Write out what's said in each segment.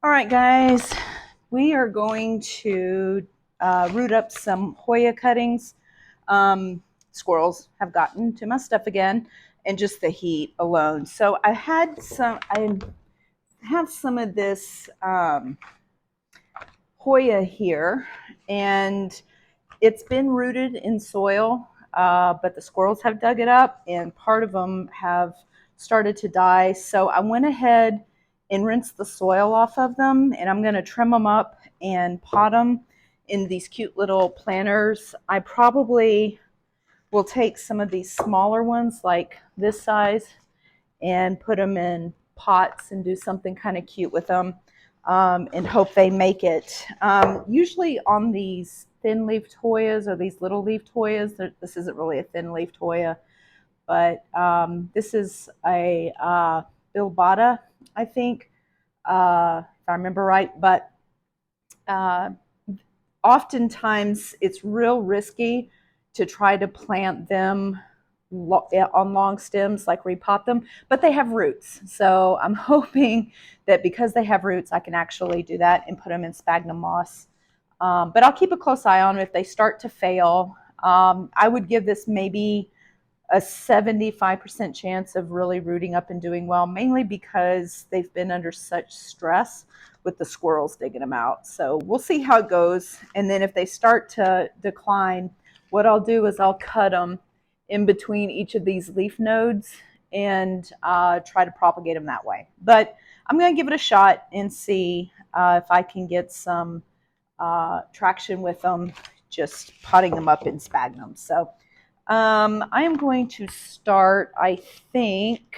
All right, guys, we are going to root up some Hoya cuttings. Squirrels have gotten to my stuff again, and just the heat alone. So I have some of this Hoya here, and it's been rooted in soil, but the squirrels have dug it up, and part of them have started to die. So I went ahead and rinsed the soil off of them, and I'm going to trim them up and pot them in these cute little planters. I probably will take some of these smaller ones, like this size, and put them in pots and do something kind of cute with them, and hope they make it. Usually on these thin leafed Hoyas or these little leafed Hoyas, this isn't really a thin leafed Hoya, but this is a Bilobata, I think, if I remember right. But uh, oftentimes it's real risky to try to plant them on long stems, like repot them, but they have roots. So I'm hoping that because they have roots, I can actually do that and put them in sphagnum moss. But I'll keep a close eye on them. If they start to fail, I would give this maybe a 75% chance of really rooting up and doing well, mainly because they've been under such stress with the squirrels digging them out. So we'll see how it goes. And then if they start to decline, what I'll do is I'll cut them in between each of these leaf nodes and try to propagate them that way. But I'm going to give it a shot and see if I can get some traction with them, just potting them up in sphagnum. So I am going to start, I think,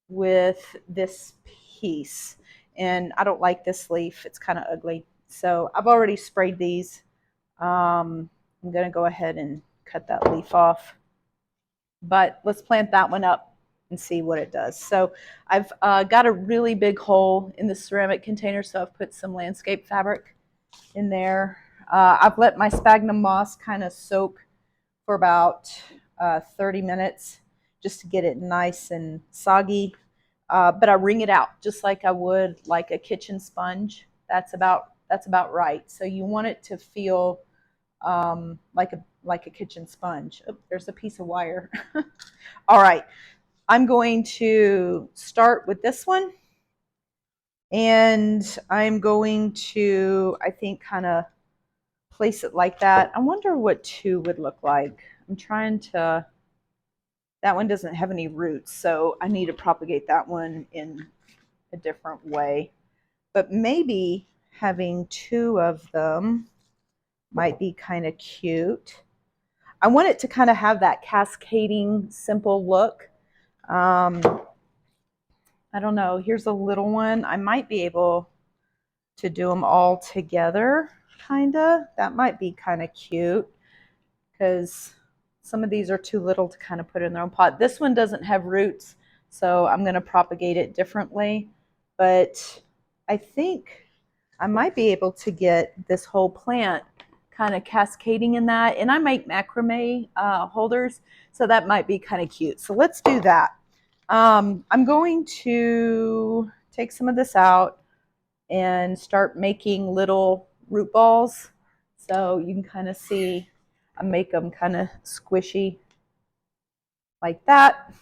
with this piece. And I don't like this leaf. It's kind of ugly. So I've already sprayed these. I'm going to go ahead and cut that leaf off. But let's plant that one up and see what it does. So I've got a really big hole in the ceramic container, so I've put some landscape fabric in there. I've let my sphagnum moss kind of soak for about 30 minutes just to get it nice and soggy. But I wring it out just like I would like a kitchen sponge. That's about right. So you want it to feel like a kitchen sponge. Oh, there's a piece of wire. All right, I'm going to start with this one, and I'm going to, I think, kind of place it like that. I wonder what two would look like. I'm trying to, that one doesn't have any roots, so I need to propagate that one in a different way. But maybe having two of them might be kind of cute. I want it to kind of have that cascading, simple look. I don't know. Here's a little one. I might be able to do them all together, kind of. That might be kind of cute because some of these are too little to kind of put in their own pot. This one doesn't have roots, so I'm going to propagate it differently. But I think I might be able to get this whole plant kind of cascading in that. And I make macrame holders, so that might be kind of cute. So let's do that. I'm going to take some of this out and start making little root balls. So you can kind of see I make them kind of squishy like that.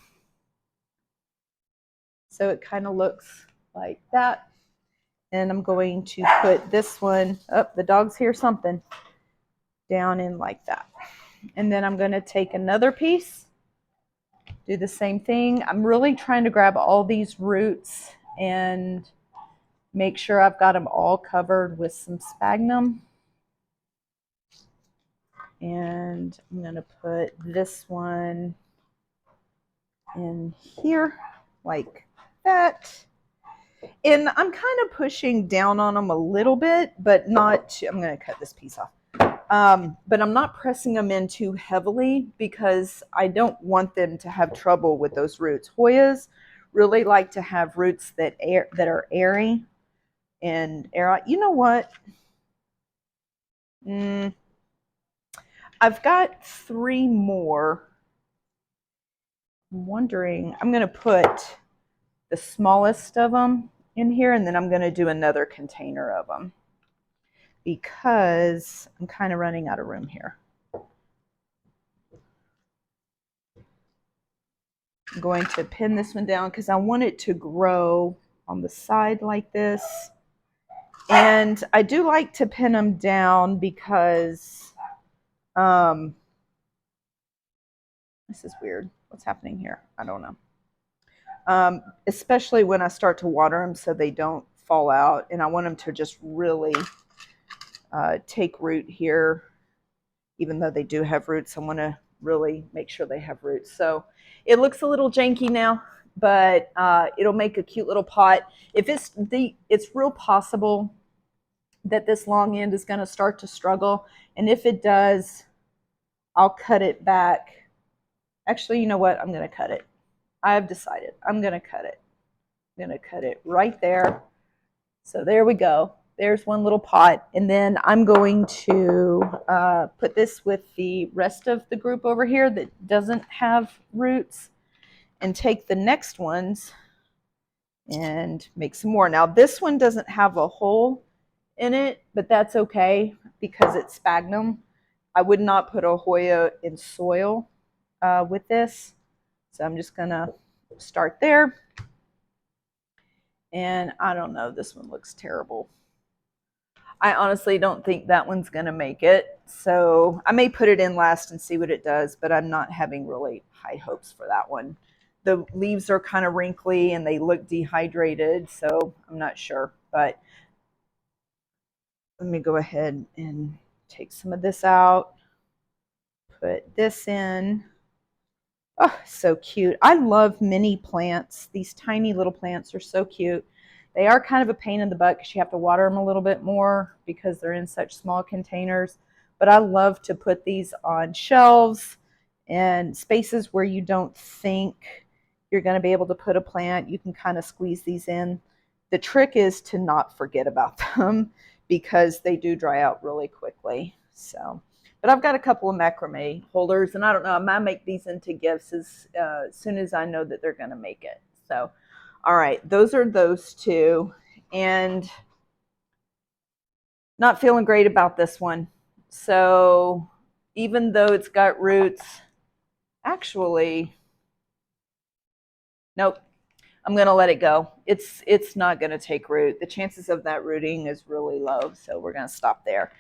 So it kind of looks like that. And I'm going to put this one, oh, the dogs hear something, down in like that. And then I'm going to take another piece, do the same thing. I'm really trying to grab all these roots and make sure I've got them all covered with some sphagnum. And I'm going to put this one in here like that. And I'm kind of pushing down on them a little bit, but not too, I'm going to cut this piece off. But I'm not pressing them in too heavily because I don't want them to have trouble with those roots. Hoyas really like to have roots that are airy and air. You know what? I've got 3 more. I'm wondering, I'm going to put the smallest of them in here, and then I'm going to do another container of them because I'm kind of running out of room here. I'm going to pin this one down because I want it to grow on the side like this. And I do like to pin them down because this is weird. What's happening here? I don't know. Especially when I start to water them so they don't fall out. And I want them to just really take root here. Even though they do have roots, I want to really make sure they have roots. So it looks a little janky now, but it'll make a cute little pot. If it's real possible that this long end is going to start to struggle. And if it does, I'll cut it back. Actually, you know what? I'm going to cut it. I have decided. I'm going to cut it. I'm going to cut it right there. So there we go. There's one little pot. And then I'm going to put this with the rest of the group over here that doesn't have roots and take the next ones and make some more. Now, this one doesn't have a hole in it, but that's okay because it's sphagnum. I would not put a Hoya in soil with this. So I'm just going to start there. And I don't know, this one looks terrible. I honestly don't think that one's going to make it. So I may put it in last and see what it does, but I'm not having really high hopes for that one. The leaves are kind of wrinkly and they look dehydrated, so I'm not sure. But let me go ahead and take some of this out, put this in. Oh, so cute. I love mini plants. These tiny little plants are so cute. They are kind of a pain in the butt because you have to water them a little bit more because they're in such small containers. But I love to put these on shelves and spaces where you don't think you're going to be able to put a plant. You can kind of squeeze these in. The trick is to not forget about them because they do dry out really quickly. So, but I've got a couple of macrame holders, and I don't know, I might make these into gifts as soon as I know that they're going to make it. So, all right, those are those two. And not feeling great about this one. So even though it's got roots, actually, nope, I'm going to let it go. It's not going to take root. The chances of that rooting is really low, so we're going to stop there.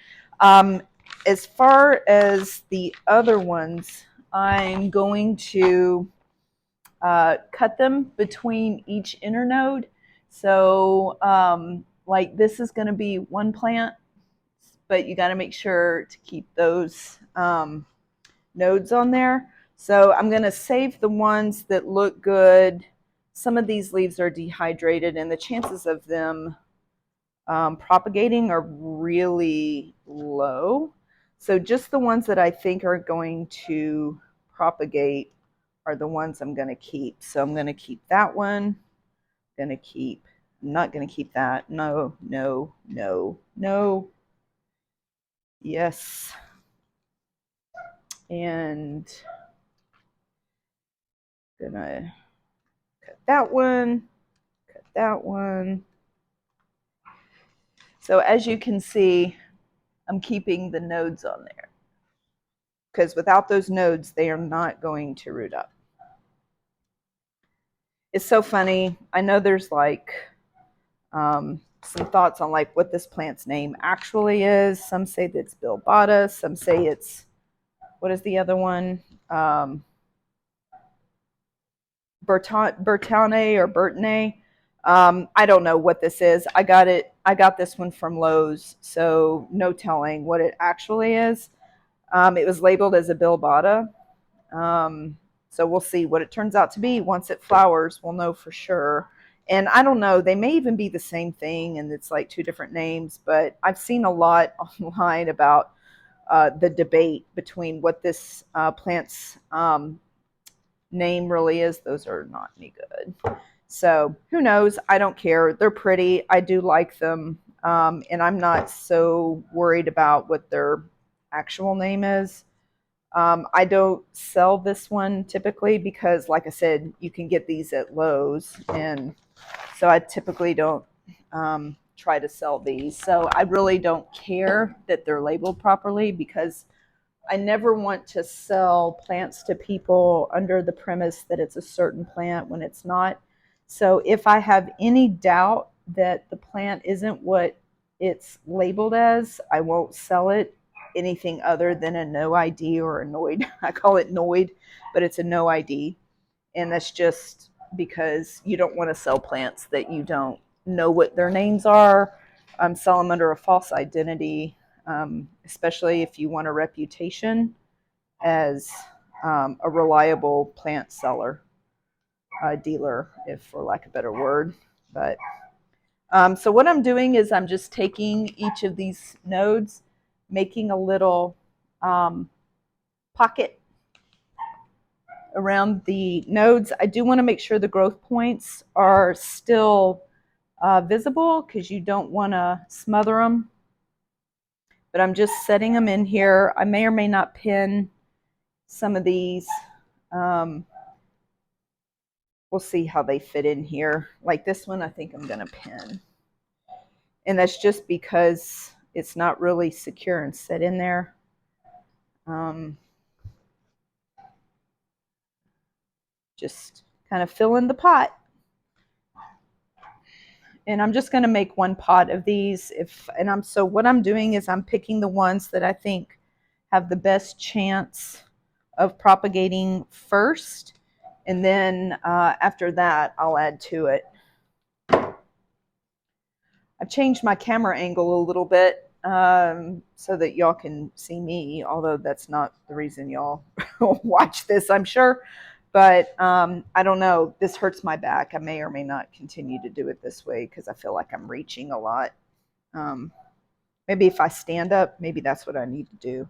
As far as the other ones, I'm going to cut them between each internode. So like this is going to be one plant, but you got to make sure to keep those nodes on there. So I'm going to save the ones that look good. Some of these leaves are dehydrated, and the chances of them propagating are really low. So just the ones that I think are going to propagate are the ones I'm going to keep. So I'm going to keep that one. I'm not going to keep that. No, no, no, no. Yes. And gonna cut that one, cut that one. So as you can see, I'm keeping the nodes on there because without those nodes, they are not going to root up. It's so funny. I know there's like some thoughts on like what this plant's name actually is. Some say that it's Bilobata. Some say it's, what is the other one? Bertane or Bertane. I don't know what this is. I got this one from Lowe's, so no telling what it actually is. It was labeled as a Bilobata. So we'll see what it turns out to be. Once it flowers, we'll know for sure. And I don't know, they may even be the same thing and it's like two different names, but I've seen a lot online about the debate between what this plant's name really is. Those are not any good. So who knows? I don't care. They're pretty. I do like them. And I'm not so worried about what their actual name is. I don't sell this one typically because, like I said, you can get these at Lowe's. And So I typically don't try to sell these. So I really don't care that they're labeled properly, because I never want to sell plants to people under the premise that it's a certain plant when it's not. So if I have any doubt that the plant isn't what it's labeled as, I won't sell it anything other than a no ID or a NOID. I call it NOID, but it's a no ID. And that's just because you don't want to sell plants that you don't know what their names are. Sell them under a false identity, especially if you want a reputation as a reliable plant seller, dealer, if for lack of a better word. But so what I'm doing is I'm just taking each of these nodes, making a little pocket around the nodes. I do want to make sure the growth points are still visible, because you don't want to smother them. But I'm just setting them in here. I may or may not pin some of these. We'll see how they fit in here. Like this one, I think I'm going to pin. And that's just because it's not really secure and set in there. Just kind of fill in the pot. And I'm just going to make one pot of these. So what I'm doing is I'm picking the ones that I think have the best chance of propagating first. And then after that, I'll add to it. I've changed my camera angle a little bit so that y'all can see me, although that's not the reason y'all watch this, I'm sure. But I don't know. This hurts my back. I may or may not continue to do it this way because I feel like I'm reaching a lot. Maybe if I stand up, maybe that's what I need to do.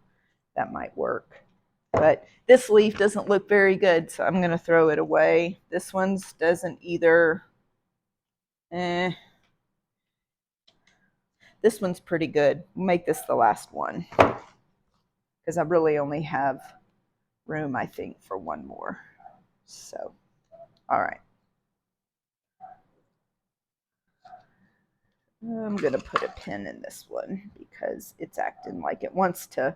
That might work. But this leaf doesn't look very good, so I'm going to throw it away. This one's doesn't either. This one's pretty good. We'll make this the last one, because I really only have room, I think, for one more. So, all right. I'm going to put a pin in this one because it's acting like it wants to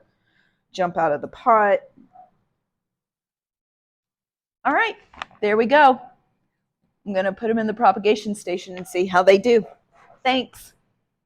jump out of the pot. All right, there we go. I'm going to put them in the propagation station and see how they do. Thanks.